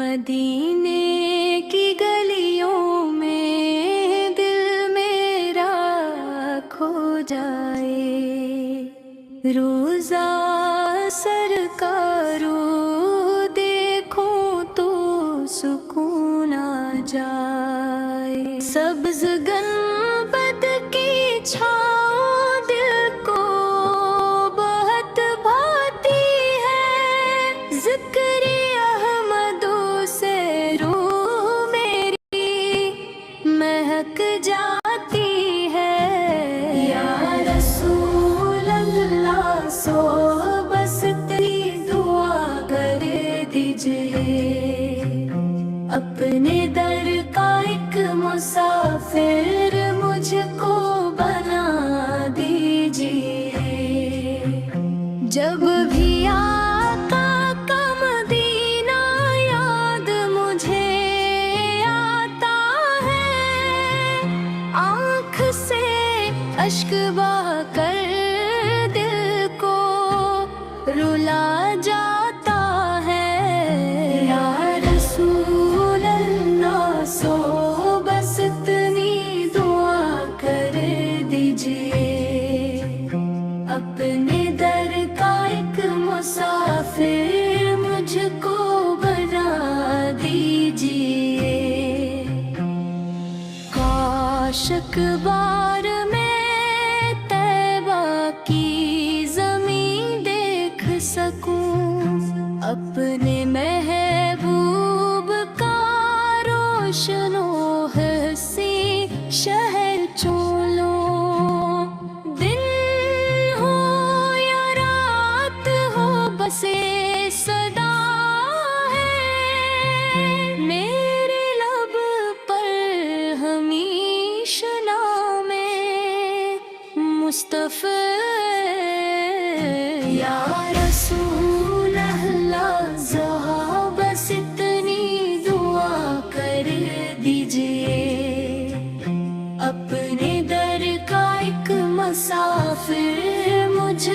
مدینے کی گلیوں میں دل میرا کھو جائے، روزہ سرکارو دیکھوں تو سکون آ جائے، سبز گنبد کی چھاؤں دل کو بہت بھاتی ہے، ذکر احمدو سے روح میری مہک جاتی ہے، یا رسول اللہ سو بس تیری دعا کر دیجئے، اپنے در کا ایک مسافر مجھ کو بنا دیجئے، جب بھی آقا کا مدینہ یاد مجھے آتا ہے، آنکھ سے اشک بہا کر دل کو رلا جاتا ہے، یا رسول اللہ سو بس اتنی دعا کر دیجئے، اپنے در کا ایک مسافر مجھ کو بنا دیجئے، کاش اخبار میں طیبہ کی زمین دیکھ سکوں، اپنے محبوب کا روشن و حسین شہر چولوں، دن ہو یا رات ہو بس یہ صدا ہے، میرے لب پر ہمیشہ نام مصطفی، یا رسول اللہ ذرا بس اتنی دعا کر دیجئے، اپنے در کا ایک مسافر مجھ